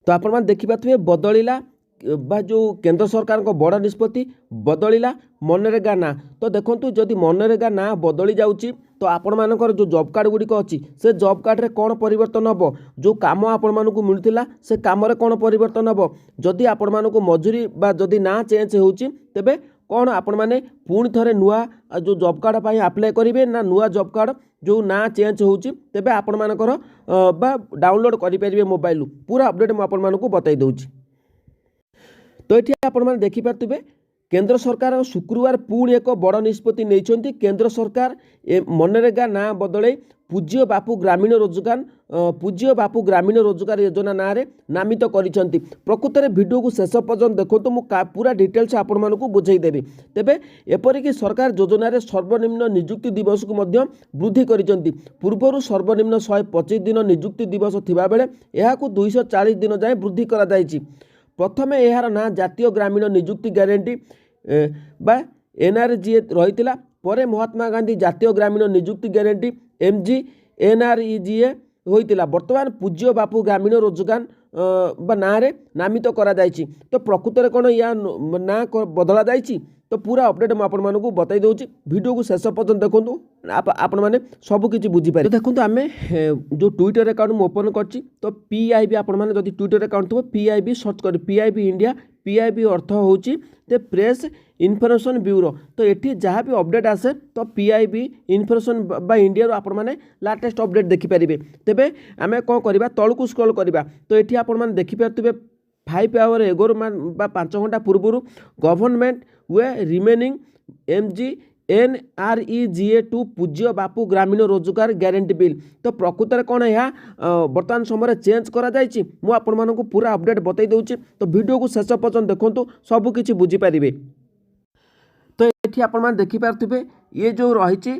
तो आपण देखिपे बदलिला बा जो केंद्र सरकार को बड़ निष्पत्ति बदलिला मनरेगा ना। तो देखो जदि मनरेगा ना बदली जाऊँगी तो आपण मानकर जो जॉब कार्ड गुड़िक अच्छी से जॉब कार्ड रे कौन परिवर्तन हम जो काम आपण मानक मिलूला से कम कौन परिवर्तन हम जदि आपण मानक मजूरी बा जदि ना चेंज होची तेबे कौन आपण मैंने पुणी थे नुआ जो जॉब कार्ड पर आप्लाय करेंगे ना नुआ जॉब कार्ड जो ना चेंज होची तेबे आपण मानकर बा डाउनलोड करेंगे मोबाइल पूरा अपडेट मुझे बताई दूची। तो ये आपण देखिपे केंद्र सरकार शुक्रवार पुणी एक बड़ निष्पत्ति नहीं। केंद्र सरकार मनरेगा ना बदल पूज्य बापू ग्रामीण रोजगार योजना ना रे नामित करिसेंती। प्रकृत में वीडियो को शेष पर्यंत देखो मु पूरा डिटेल्स आपण मानकु बुझाईदेवी। तेबे एपरिक सरकार योजना रे सर्वनिम्न नियुक्ति दिवस को मध्य वृद्धि करिसेंती। पूर्वर सर्वनिम्न 125 दिन नियुक्ति दिवस थिबा बेले एहाकु 240 दिन जाए वृद्धि करा जायछि। प्रथमे यार ना जातीय ग्रामीण नियुक्ति ग्यारंटी बा एनआरजीए रही परे महात्मा गांधी जातीय ग्रामीण नियुक्ति ग्यारंटी एमजी एनआरईजीए होइतिला। वर्तमान पूज्य बापू ग्रामीण रोजगार बा ना रे नामित करा जायछि। तो प्रकृत में कौन या ना बदला जायछि तो पूरा अपडेट मुझे बताई दूसरी। वीडियो को शेष पर्यंत देखो आपण मैंने सबकि बुझीपारे। तो देखो आम जो ट्विटर अकाउंट मुझे ओपन कर तो पीआईबी आपण मैंने जब ट्विटर अकाउंट थो पीआईबी सर्च कर पीआईबी इंडिया पीआईबी अर्थ होची द प्रेस इनफर्मेशन ब्यूरो। तो ये जहाँ भी अपडेट आसे तो पीआईबी इनफर्मेशन बा इंडिया आपण मैंने लाटेस्ट अपडेट देखिपारे। तेबे आम कौन करवा तलू स्क्रॉल करवा तो ये आपण मैंने देखिपारे 5 आवर एगोर बा 5 घंटा पूर्व गवर्नमेंट वे renaming MG NREGA to Pujya Bapu ग्रामीण रोजगार ग्यारंटी बिल। तो प्रकृत में कौन है बर्तमान समय चेंज करा जायछि मु आपण मानकु पूरा अपडेट बताई दूची। तो वीडियो को शेष पर्यंत देखो सबकि बुझीपारे। तो ये आपण देखिपारे ये जो रही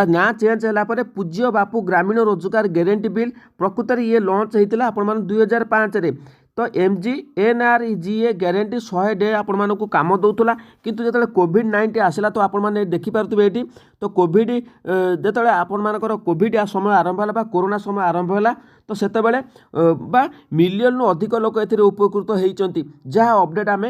ना चेंज है पूज्य बापू ग्रामीण रोजगार ग्यारंटी बिल प्रकृत में ये लॉन्च होता आपण 2005 रे। तो एमजी एनआरईजीए ग्यारंटी 100 डे आपण मानकु काम दौला किंतु जो कोविड-19 आसला तो आपण मैंने देखिपारे ये तो कोविड जो आपण मानकर कोविड समय आरंभ है कोरोना समय आरंभ है तो से मिलियन अधिक लोक ए उपकृत होती जहाँ अपडेट आम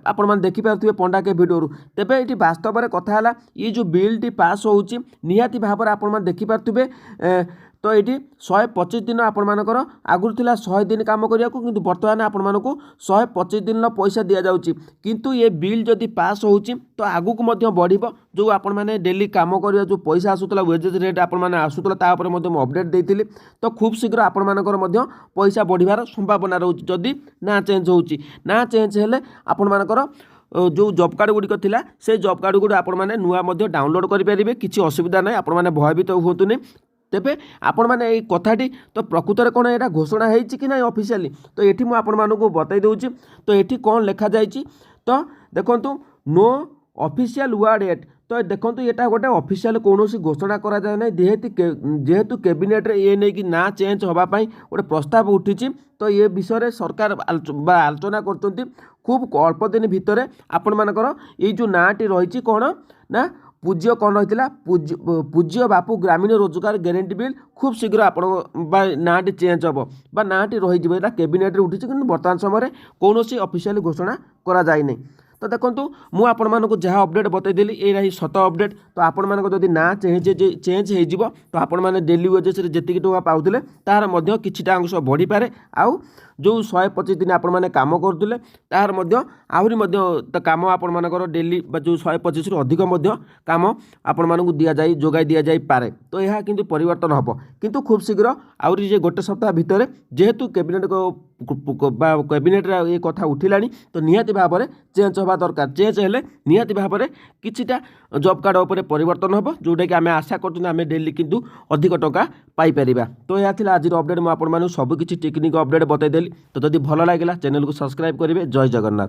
आपण मैंने देखिपारे पंडा के भिडियो। तेबे ये वास्तव में कथा है ये जो बिलटी पास होची निहाती भाव में आपण मैंने देखिपारे। तो ये 125 दिन आपण मानकर आगुरी थिला 100 दिन काम करिया को किंतु वर्तमान आपण मानकु 125 दिन पैसा दिया जाउची। किंतु ये बिल जदि पास होची तो आगु को मध्य बढ़िबो जो आपण माने डेली काम करिया जो पैसा आसुतला वेजेस रेट आपण माने आसुतला ता ऊपर मध्य अपडेट देइथिली। तो खूब शीघ्र आपण मानकर मध्य पैसा बढ़िबार संभावना रहउची जदि ना चेंज होची। ना चेंज हेले आपण मानकर जो जॉब कार्ड गुड़िक थिला से जॉब कार्ड गुड़ आपण माने नुआ मध्य डाउनलोड करि परिबे किछि असुविधा नै आपण माने भयभीत होतुनी। तेबे आपण माने ये कथाटी तो प्रकृत में कौन यहाँ घोषणा होती कि ना ऑफिशियली तो ये मुझे आपण मानकु बताई दूची। तो ये कौन लिखा जाइए तो देखो नो ऑफिशियल वर्ड एट तो देखो यहाँ गोटे ऑफिशियल कौन घोषणा करा जाए ना जेहेतु कैबिनेट रे ये नहीं कि ना चेंज होगापाई गोटे प्रस्ताव उठी। तो ये विषय में सरकार आलोचना कर खूब अल्प दिन भितर आपण मानकर ये जो नाटी रही कौन ना पूज्य कौन रही पूज्य बापू ग्रामीण रोजगार ग्यारंटी बिल खूब शीघ्र आपण नाटी चेंज हम बा नाटी रही कैबिनेट उठी कि बर्तमान समय कौन ऑफिशियल घोषणा करा जाए नहीं। तो देखो मुझे आपण मानक जहाँ अपडेट बताइदेली ये सत अपडेट। तो आपण मानक जदि ना चेंज हो तो आपण माने डेली वेजेस रे जेतिकी टका पाउथिले तार मध्य किछिटा अंश बढ़ी पारे आउ जो 125 दिन आपण माने काम करथुले तार मध्य आहुरी मध्य काम आपण मानकर डेली जो 125 रु अधिक मध्य काम आपण मानकु दिया जाय जोगाई दिया जाय पारे। तो यह किंतु परिवर्तन हबो किंतु खूब शीघ्र आहुरी जे गोटे सप्ताह भितर जेहेतु कैबिनेट कैबिनेट ये कथा उठिलानी तो निहाती भाव में चेंज होगा दरकार। चेंज हेले निहाती भाव में किछिटा जॉब कार्ड उपर परिवर्तन हम जोटा कि आम आशा कर डेली किंतु अधिक टका पाइपर। तो यह आज अपडेट मुझे सबकि टेक्निक अपडेट बताइदेली। तो जदि भल लगे चैनल को सब्सक्राइब करेंगे। जय जगन्नाथ।